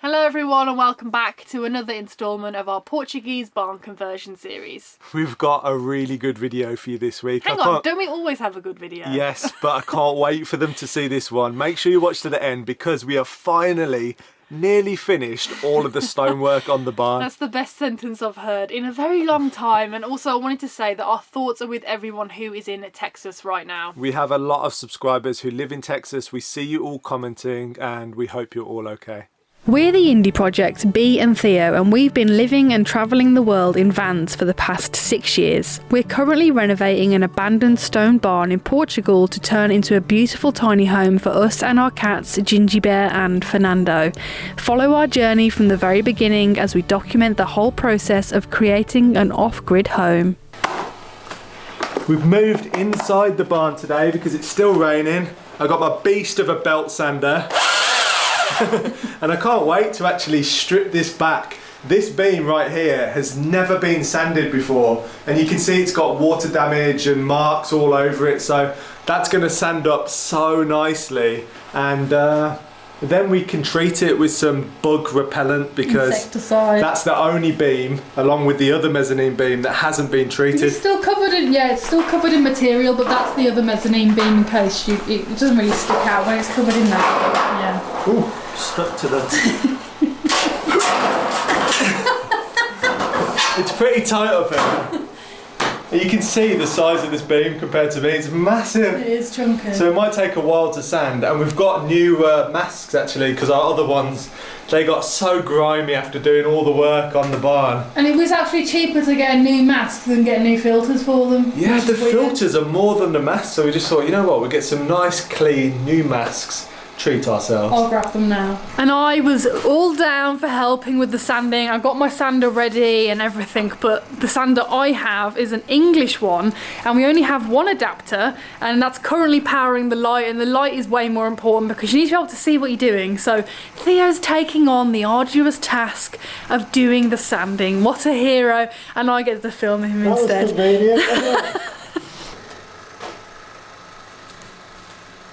Hello everyone and welcome back to another instalment of our Portuguese barn conversion series. We've got a really good video for you this week. Hang on, don't we always have a good video? Yes, but I can't wait for them to see this one. Make sure you watch to the end because we have finally nearly finished all of the stonework on the barn. That's the best sentence I've heard in a very long time, and also I wanted to say that our thoughts are with everyone who is in Texas right now. We have a lot of subscribers who live in Texas. We see you all commenting and we hope you're all okay. We're the indie project, Bee and Theo, and we've been living and travelling the world in vans for the past 6 years. We're currently renovating an abandoned stone barn in Portugal to turn into a beautiful tiny home for us and our cats, Ginjey Bear and Fernando. Follow our journey from the very beginning as we document the whole process of creating an off-grid home. We've moved inside the barn today because it's still raining. I got my beast of a belt sander. And I can't wait to actually strip this back. This beam right here has never been sanded before, and you can see it's got water damage and marks all over it, so that's going to sand up so nicely, and then we can treat it with some bug repellent because insecticide. That's the only beam, along with the other mezzanine beam, that hasn't been treated. It's still covered in, it's still covered in material, but that's the other mezzanine beam in case it doesn't really stick out when it's covered in that. Yeah. Ooh, stuck to the... It's pretty tight up here. You can see the size of this beam compared to me, it's massive. It is chunky. So it might take a while to sand, and we've got new masks actually, because our other ones, they got so grimy after doing all the work on the barn. And it was actually cheaper to get a new mask than get new filters for them. Yeah, the filters are more than the masks, so we just thought, you know what, we'll get some nice clean new masks. Treat ourselves. I'll grab them now. And I was all down for helping with the sanding. I got my sander ready and everything, but the sander I have is an English one, and we only have one adapter, and that's currently powering the light, and the light is way more important because you need to be able to see what you're doing. So Theo's taking on the arduous task of doing the sanding. What a hero. And I get to film him instead. Was convenient, wasn't it?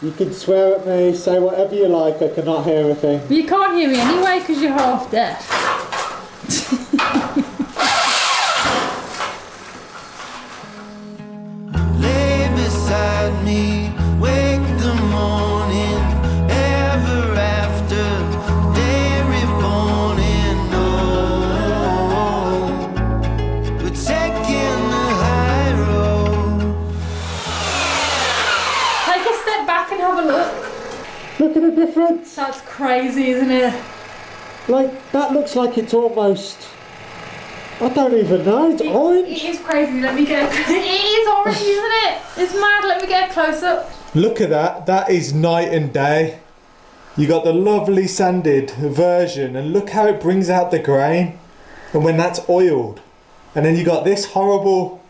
You can swear at me, say whatever you like, I cannot hear a thing. You can't hear me anyway because you're half deaf. Lay beside me, wake the morning, ever after, day reborn and oh, we're taking the high road. Take a step back and have a look. Look at the difference. That's crazy, isn't it? Like, that looks like it's almost... I don't even know, it's orange. It is crazy, let me get it is orange, isn't it? It's mad, let me get a close up. Look at that, that is night and day. You got the lovely sanded version, and look how it brings out the grain. And when that's oiled, and then you got this horrible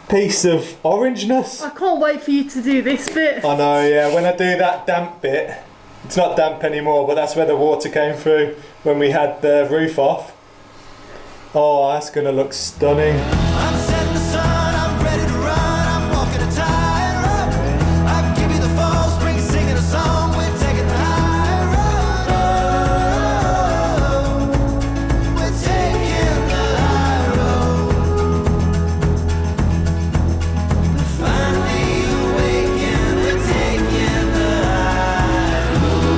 piece of orangeness. I can't wait for you to do this bit. I know, yeah, when I do that damp bit, it's not damp anymore, but that's where the water came through when we had the roof off. Oh, that's gonna look stunning. I'm setting the sun, I'm ready to run, I'm walking a tightrope. I give you the fall, spring singing a song, we're taking the high road. We're taking the high road. We're finally awakened, we're taking the high road.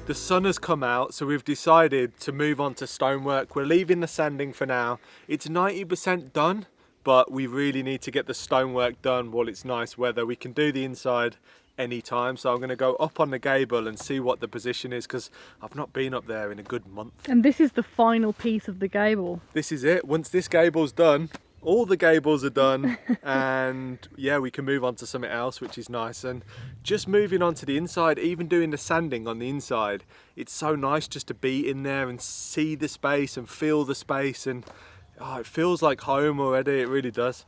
The sun has come out, so we've decided to move on to stonework. We're leaving the sanding for now. It's 90% done, but we really need to get the stonework done while it's nice weather. We can do the inside anytime, so I'm going to go up on the gable and see what the position is, because I've not been up there in a good month. And this is the final piece of the gable. This is it. Once this gable's done, all the gables are done, and yeah, we can move on to something else, which is nice. And just moving on to the inside, even doing the sanding on the inside, it's so nice just to be in there and see the space and feel the space, and oh, it feels like home already, it really does.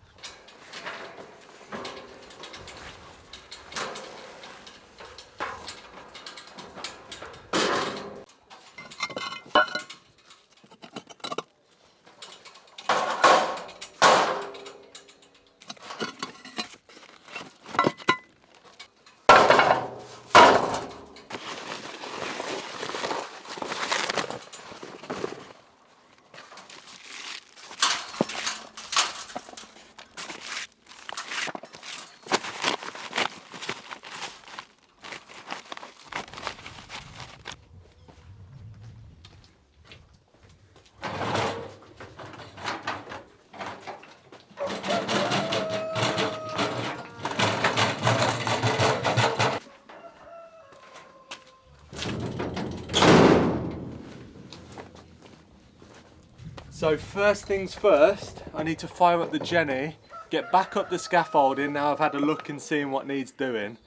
So first things first, I need to fire up the Jenny, get back up the scaffolding now I've had a look and seen what needs doing.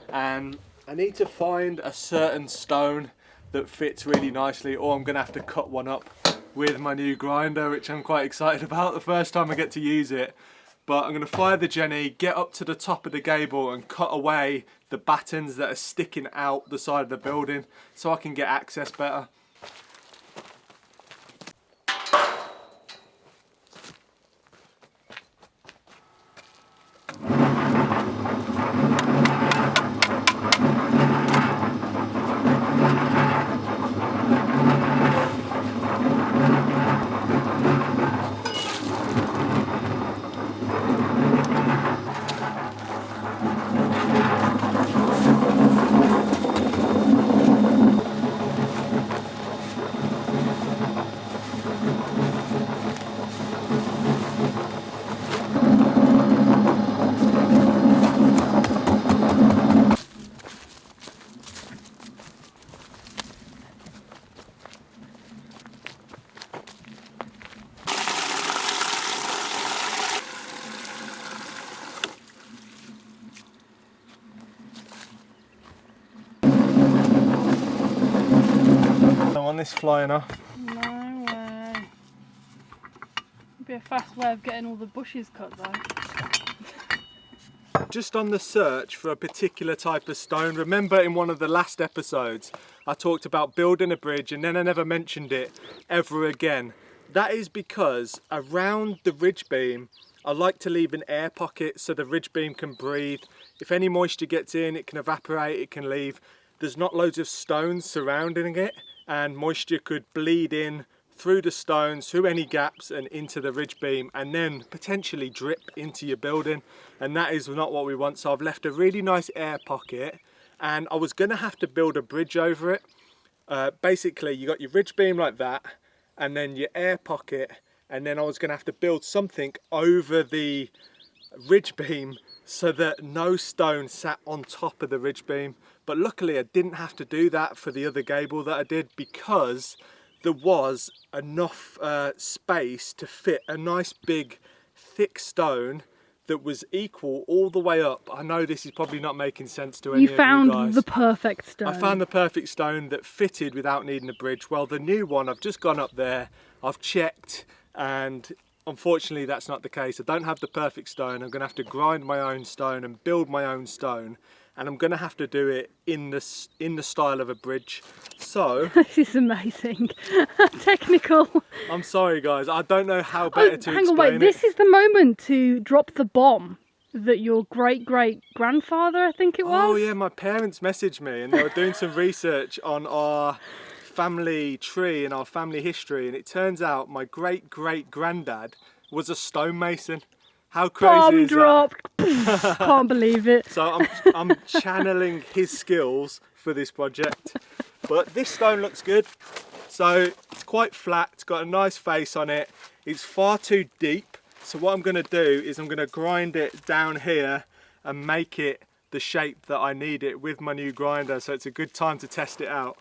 And I need to find a certain stone that fits really nicely, or I'm going to have to cut one up with my new grinder, which I'm quite excited about, the first time I get to use it. But I'm going to fire the Jenny, get up to the top of the gable and cut away the battens that are sticking out the side of the building so I can get access better. On this flying off. No way. It'd be a fast way of getting all the bushes cut though. Just on the search for a particular type of stone. Remember in one of the last episodes I talked about building a bridge and then I never mentioned it ever again. That is because around the ridge beam I like to leave an air pocket so the ridge beam can breathe. If any moisture gets in, it can evaporate, it can leave. There's not loads of stones surrounding it, and moisture could bleed in through the stones, through any gaps and into the ridge beam, and then potentially drip into your building, and that is not what we want. So I've left a really nice air pocket, and I was going to have to build a bridge over it. Basically you got your ridge beam like that, and then your air pocket, and then I was going to have to build something over the ridge beam so that no stone sat on top of the ridge beam. But luckily I didn't have to do that for the other gable that I did, because there was enough space to fit a nice big thick stone that was equal all the way up. I know this is probably not making sense to any of you guys. You found the perfect stone. I found the perfect stone that fitted without needing a bridge. Well, the new one, I've just gone up there, I've checked, and unfortunately that's not the case. I don't have the perfect stone. I'm going to have to grind my own stone and build my own stone, and I'm going to have to do it in the style of a bridge. So this is amazing. Technical. I'm sorry guys, I don't know how better to hang on, explain wait, this is the moment to drop the bomb that your great-great-grandfather, I think it was? Oh yeah, my parents messaged me and they were doing some research on our family tree and our family history, and it turns out my great-great-granddad was a stonemason. How crazy Bomb is dropped. Can't believe it. So I'm channeling his skills for this project. But this stone looks good. So it's quite flat, it's got a nice face on it. It's far too deep. So what I'm going to do is I'm going to grind it down here and make it the shape that I need it with my new grinder. So it's a good time to test it out.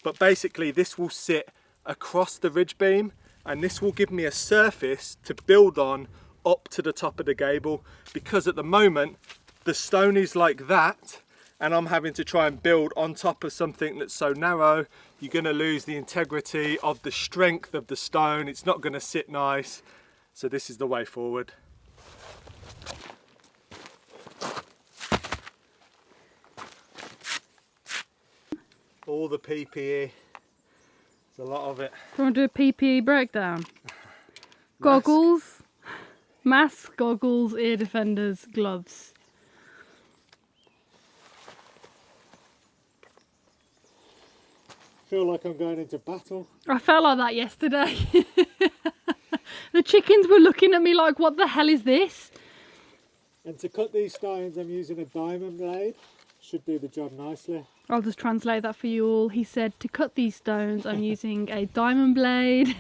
But basically this will sit across the ridge beam, and this will give me a surface to build on up to the top of the gable, because at the moment the stone is like that and I'm having to try and build on top of something that's so narrow. You're going to lose the integrity of the strength of the stone. It's not going to sit nice. So this is the way forward. All the PPE, there's a lot of it. Do you want to do a PPE breakdown? Goggles, mask, goggles, ear defenders, gloves. I feel like I'm going into battle. I felt like that yesterday. The chickens were looking at me like, what the hell is this? And to cut these stones, I'm using a diamond blade. Should do the job nicely. I'll just translate that for you all. He said, to cut these stones, I'm using a diamond blade.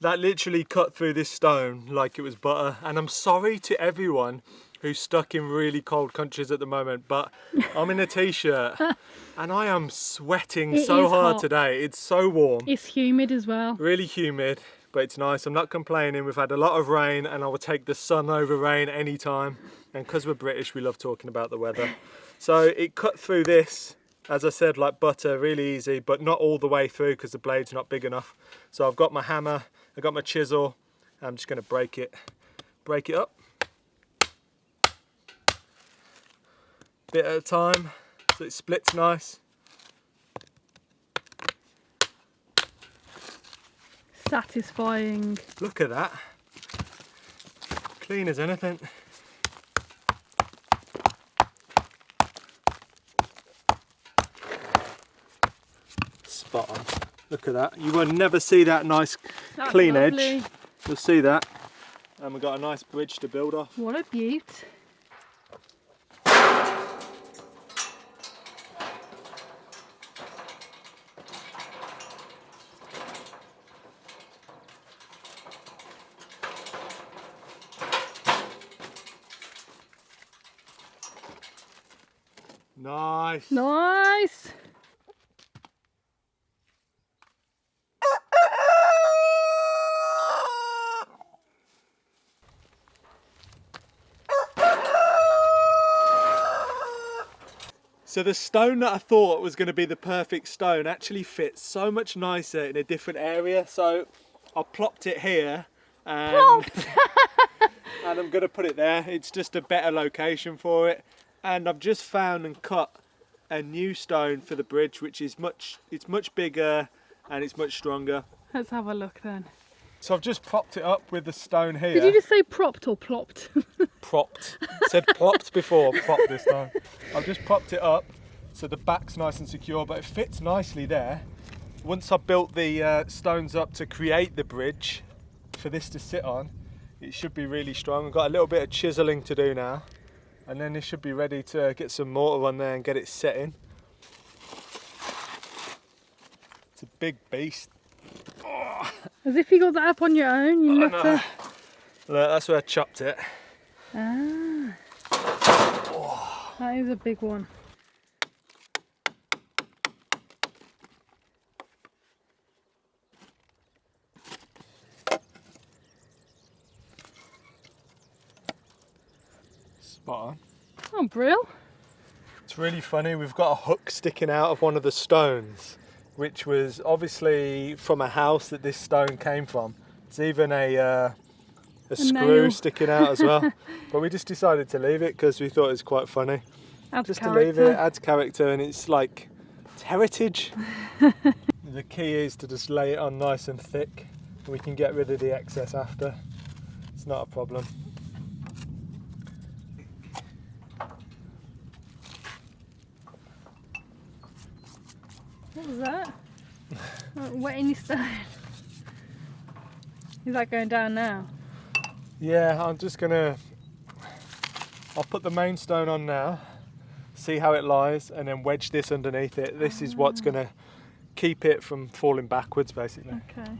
That literally cut through this stone like it was butter, and I'm sorry to everyone who's stuck in really cold countries at the moment, but I'm in a t-shirt and I am sweating so hard today. It's so warm. It's humid as well. Really humid, but it's nice. I'm not complaining. We've had a lot of rain and I will take the sun over rain anytime. And because we're British, we love talking about the weather. So it cut through this, as I said, like butter, really easy, but not all the way through because the blade's not big enough. So I've got my hammer, I've got my chisel. I'm just going to break it up. Bit at a time, so it splits nice. Satisfying. Look at that. Clean as anything. Spot on. Look at that. You will never see that nice clean edge. You'll see that. And we've got a nice bridge to build off. What a beaut. Nice. Nice. So the stone that I thought was going to be the perfect stone actually fits so much nicer in a different area. So I plopped it here and, and I'm going to put it there. It's just a better location for it. And I've just found and cut a new stone for the bridge, which is much bigger and it's much stronger. Let's have a look then. So I've just propped it up with the stone here. Did you just say propped or plopped? Propped. Said plopped before, propped this time. I've just propped it up so the back's nice and secure, but it fits nicely there. Once I built the stones up to create the bridge for this to sit on, it should be really strong. I've got a little bit of chiseling to do now, and then it should be ready to get some mortar on there and get it setting. It's a big beast. As if you got that up on your own, you Look, that's where I chopped it. Ah. That is a big one. Spot on. Oh, brill. It's really funny, we've got a hook sticking out of one of the stones, which was obviously from a house that this stone came from. It's even a screw nail sticking out as well. But we just decided to leave it because we thought it was quite funny. Adds Just character. to leave it, adds character, and it's like, it's heritage. The key is to just lay it on nice and thick. We can get rid of the excess after. It's not a problem. What was that? Wetting your stone. Is that going down now? Yeah, I'm just gonna, I'll put the main stone on now, see how it lies, and then wedge this underneath it. This is what's gonna keep it from falling backwards, basically. Okay.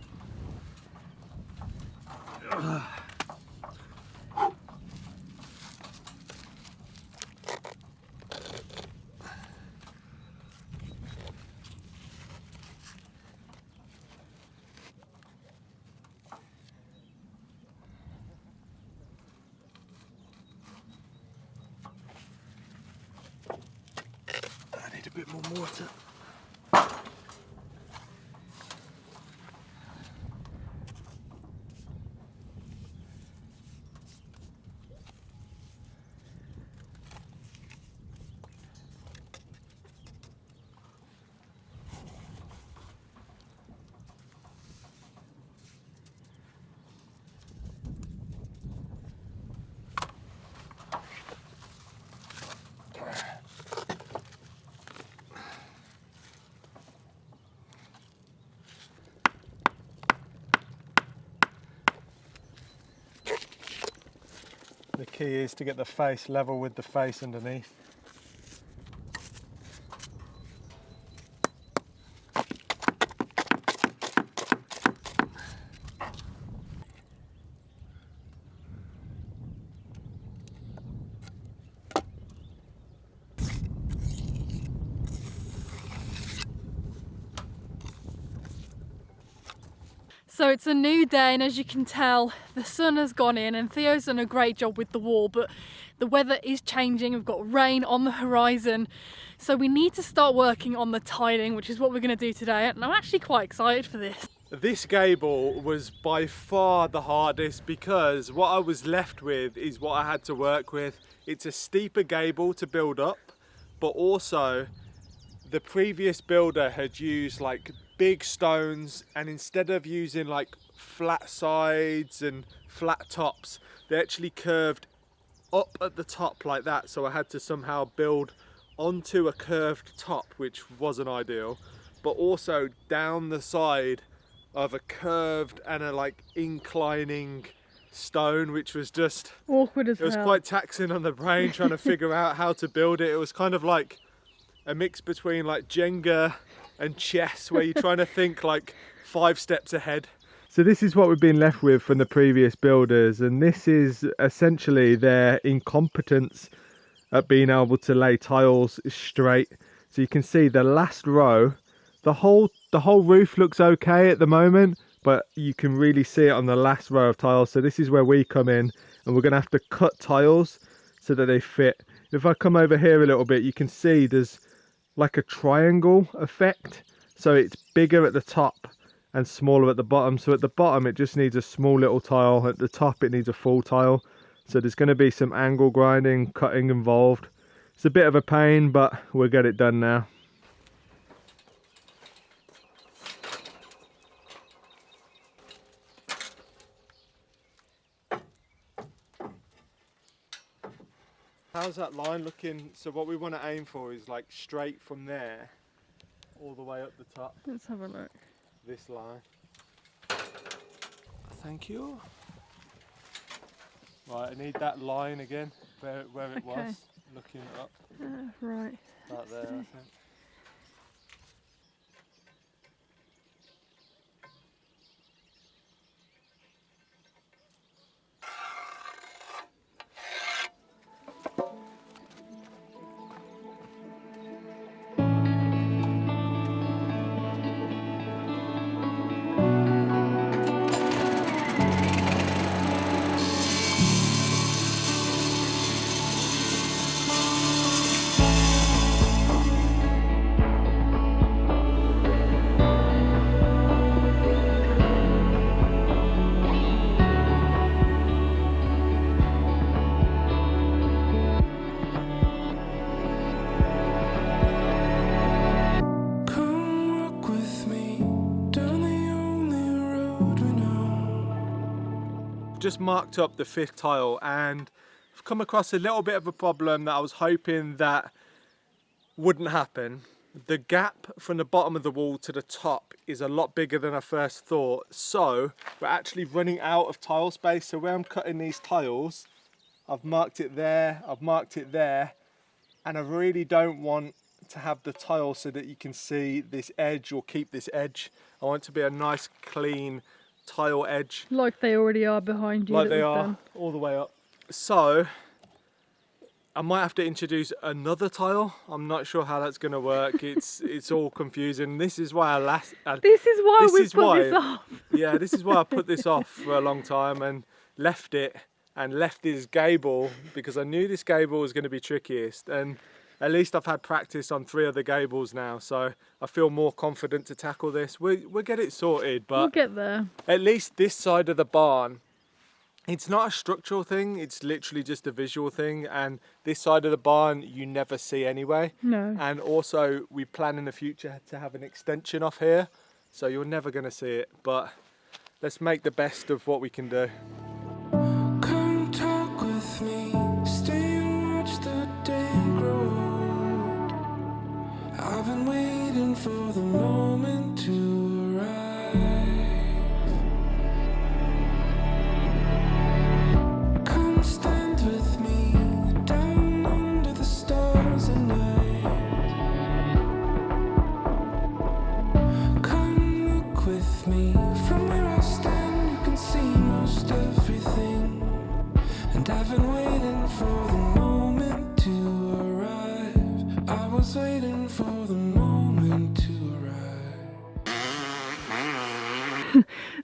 I need a bit more mortar. The key is to get the face level with the face underneath. So it's a new day, and as you can tell, the sun has gone in and Theo's done a great job with the wall, but the weather is changing. We've got rain on the horizon. So we need to start working on the tiling, which is what we're going to do today. And I'm actually quite excited for this. This gable was by far the hardest because what I was left with is what I had to work with. It's a steeper gable to build up, but also the previous builder had used like big stones, and instead of using like flat sides and flat tops, they actually curved up at the top like that. So I had to somehow build onto a curved top, which wasn't ideal, but also down the side of a curved and a like inclining stone, which was just awkward as hell. It was quite taxing on the brain trying to figure out how to build it. It was kind of like a mix between like Jenga and chess, where you're trying to think like 5 steps ahead. So this is what we've been left with from the previous builders, and this is essentially their incompetence at being able to lay tiles straight. So you can see the last row, the whole roof looks okay at the moment, but you can really see it on the last row of tiles. So this is where we come in, and we're going to have to cut tiles so that they fit. If I come over here a little bit, you can see there's like a triangle effect. So it's bigger at the top and smaller at the bottom. So at the bottom it just needs a small little tile. At the top it needs a full tile. So there's going to be some angle grinding, cutting involved. It's a bit of a pain, but we'll get it done now. How's that line looking? So what we want to aim for is like straight from there all the way up the top. Let's have a look. This line. Thank you. Right, I need that line again where it was, looking up. Right. About there, I think. Just marked up the 5th tile, and I've come across a little bit of a problem that I was hoping that wouldn't happen. The gap from the bottom of the wall to the top is a lot bigger than I first thought, so we're actually running out of tile space. So where I'm cutting these tiles, I've marked it there, I've marked it there, and I really don't want to have the tile so that you can see this edge or keep this edge. I want it to be a nice clean tile edge, like they already are behind you. like they are all the way up. So I might have to introduce another tile. I'm not sure how that's going to work. It's all confusing. This is why this is why we put this off. Yeah, this is why I put this off for a long time and left this gable, because I knew this gable was going to be trickiest, and at least I've had practice on 3 other gables now, so I feel more confident to tackle this. We'll get it sorted, but we'll get there. At least this side of the barn, it's not a structural thing, it's literally just a visual thing, and this side of the barn you never see anyway. No. And also we plan in the future to have an extension off here, so you're never going to see it, but let's make the best of what we can do. Come talk with me, stay and watch the day grow. I've been waiting for the moment to arrive. Come stand with me down under the stars at night. Come look with me from where I stand. You can see most everything. And I've been waiting for the moment to arrive. I was waiting for the moment to arrive.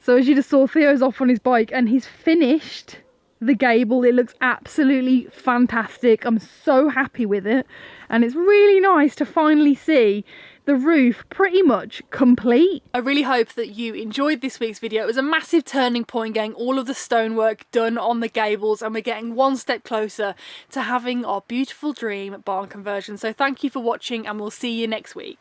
So as you just saw, Theo's off on his bike and he's finished the gable. It looks absolutely fantastic. I'm so happy with it, and it's really nice to finally see the roof pretty much complete. I really hope that you enjoyed this week's video. It was a massive turning point getting all of the stonework done on the gables, and we're getting one step closer to having our beautiful dream barn conversion. So thank you for watching, and we'll see you next week.